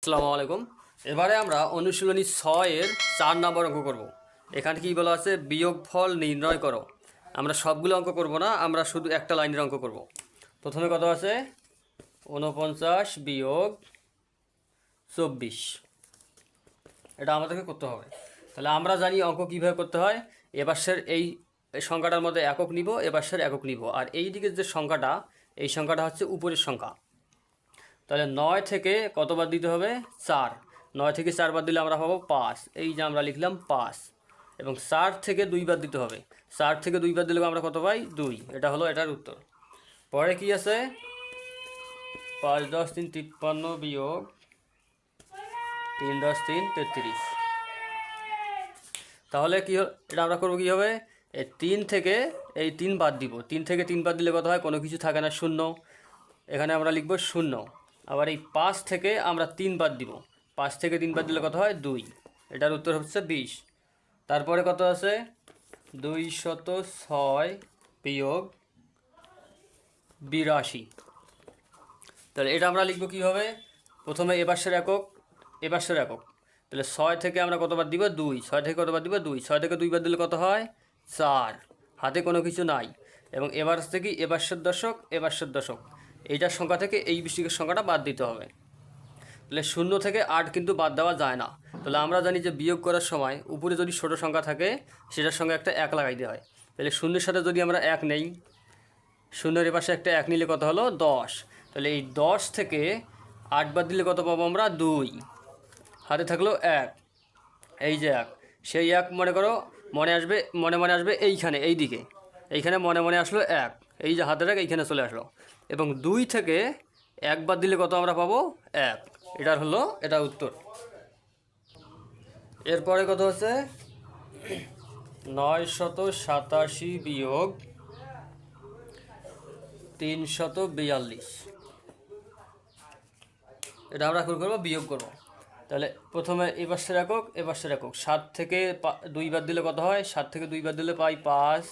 আসসালামু আলাইকুম। এবারে আমরা অনুশীলনী 6-এর 4 নম্বর অঙ্ক করব। এখানে কি বলা আছে, বিয়োগফল নির্ণয় করো। আমরা সবগুলো অঙ্ক করব না, আমরা শুধু একটা লাইনের অঙ্ক করব। প্রথমে কত আছে, 49 বিয়োগ 24। এটা আমাদেরকে করতে হবে। তাহলে আমরা জানি অঙ্ক কীভাবে করতে হয়। এপাশের এই সংখ্যাটার মধ্যে একক নিব, এপাশের একক নিব, আর এই দিকের যে সংখ্যাটা, এই সংখ্যাটা হচ্ছে উপরের সংখ্যা। তাহলে 9 থেকে কতবার দিতে হবে, 4। 9 থেকে 4 বার দিলে আমরা পাবো 5। এই যে আমরা লিখলাম 5। এবং 4 থেকে 2 বার দিতে হবে। 4 থেকে 2 বার দিলে আমরা কত পাই, 2। এটা হলো এটার উত্তর। পরে কি আছে, 5 10 3 53 বিয়োগ 3 10 3 33। তাহলে কি এটা আমরা করবো কী হবে, এই 3 থেকে এই 3 বাদ দিব। 3 থেকে 3 বাদ দিলে কত হয়, কোনো কিছু থাকে না, 0। এখানে আমরা লিখব 0। আবার এই 5 থেকে আমরা 3 বাদ দিব। 5 থেকে 3 বাদ দিলে কত হয়, 2। এটার উত্তর হচ্ছে 20। তারপরে কত আছে, 206 বিয়োগ 82। তাহলে এটা আমরা লিখব কীভাবে, প্রথমে এপাশের একক, এপাশের একক। তাহলে 6 থেকে আমরা কতবার দিব, 2। 6 থেকে কতবার দিব, 2। 6 থেকে 2 বার দিলে কত হয়, 4। হাতে কোনো কিছু নাই। এবং এবার থেকে এপাশের দশক, এপাশের দশক, এইটার সংখ্যা থেকে এই বিশিকের সংখ্যাটা বাদ দিতে হবে। তাহলে 0 থেকে 8 কিন্তু বাদ দেওয়া যায় না। তাহলে আমরা জানি যে বিয়োগ করার সময় উপরে যদি ছোটো সংখ্যা থাকে, সেটার সঙ্গে একটা 1 লাগাইতে হয়। তাহলে 0-এর সাথে যদি আমরা 1 নেই, 0-এর পাশে একটা 1 নিলে কত হলো, 10। তাহলে এই 10 থেকে 8 বাদ দিলে কত পাবো আমরা, 2। হাতে থাকলো 1। এই যে 1, সেই 1 মনে করো মনে আসবে, মনে আসবে এইখানে, এই দিকে, এইখানে মনে আসলো 1। এই যে হাতের 1 এইখানে চলে আসলো। এবং 2 থেকে 1 বাদ দিলে কত আমরা পাবো, 1। এটার হলো এটা উত্তর। এরপরে কত হচ্ছে, 987 বিয়োগ 342। এটা আমরা কি করবো, বিয়োগ করবো। তাহলে প্রথমে এপাশের একক, এপাশের একক। 7 থেকে 2 বার দিলে কত হয়, 7 থেকে 2 বার দিলে পাই 5।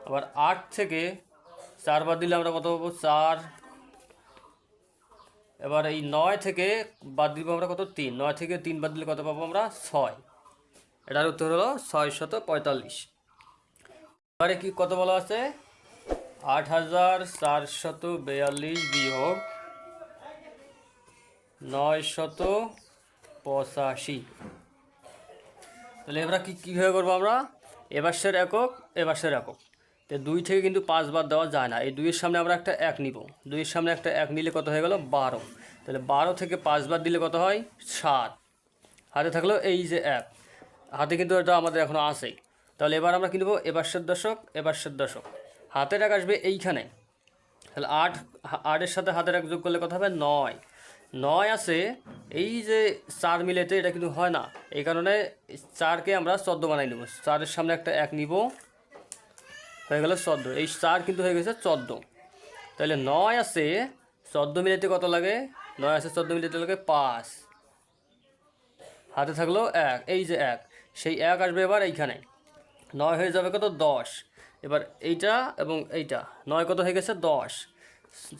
আবার 8 থেকে 4 বার দিলে আমরা কত পাবো, 4। এবার এই 9 থেকে বাদ দিব আমরা কত, 3। 9 থেকে 3 বাদ দিলে কত পাবো আমরা, 6। এটার উত্তর হলো 645। এবারে কি কত বলা আছে, 8442 বিয়োগ 985। তাহলে এবার কীভাবে করবো আমরা, এপাশের একক, এপাশের একক। তো 2 থেকে কিন্তু 5 বাদ দেওয়া যায় না। এই 2-এর সামনে আমরা একটা 1 নিব। 2-এর সামনে একটা 1 নিলে কত হয়ে গেল, 12। তাহলে 12 থেকে 5 বাদ দিলে কত হয়, 7। হাতে থাকলো এই যে 1, হাতে কিন্তু এটা আমাদের এখনও আসেই। তাহলে এবার আমরা কী নেবো, এপাশের দশক, এপাশের দশক। হাতের 1 আসবে এইখানে। তাহলে 8-এর সাথে হাতের 1 যোগ করলে কত হবে, 9। 9 আছে, এই যে 4 মিলেতে এটা কিন্তু হয় না, এই কারণে 4কে আমরা 14 বানাই নেব। 4-এর সামনে একটা 1 নিব, হয়ে গেল 14। এই 4 কিন্তু হয়ে গেছে 14। তাহলে 9 আছে, 14 মিলাইতে কত লাগে, 9 আছে 14 মিলাইতে লাগে 5। হাতে থাকলো 1, এই যে 1, সেই 1 আসবে এবার এইখানে। 9 হয়ে যাবে কত, 10। এবার এইটা এবং এইটা, 9 কত হয়ে গেছে, 10।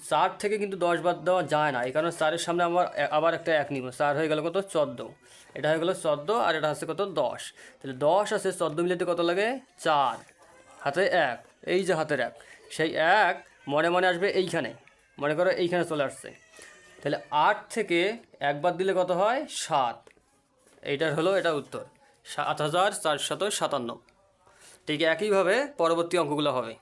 4 থেকে কিন্তু 10 বাদ দেওয়া যায় না, এই কারণে 4-এর সামনে আবার একটা 1 নিব। 4 হয়ে গেল কত, 14। এটা হয়ে গেল 14, আর এটা হচ্ছে কত, 10। তাহলে 10 আছে, 14 মিলাইতে কত লাগে, 4। হাতে 1, এই যে হাতের 1, সেই 1 মনে আসবে এইখানে, মনে করো এইখানে চলে আসছে। তাহলে 8 থেকে 1 বাদ দিলে কত হয়, 7। এইটার হলো এটা উত্তর, 7457। ঠিক একইভাবে পরবর্তী অঙ্কগুলো হবে।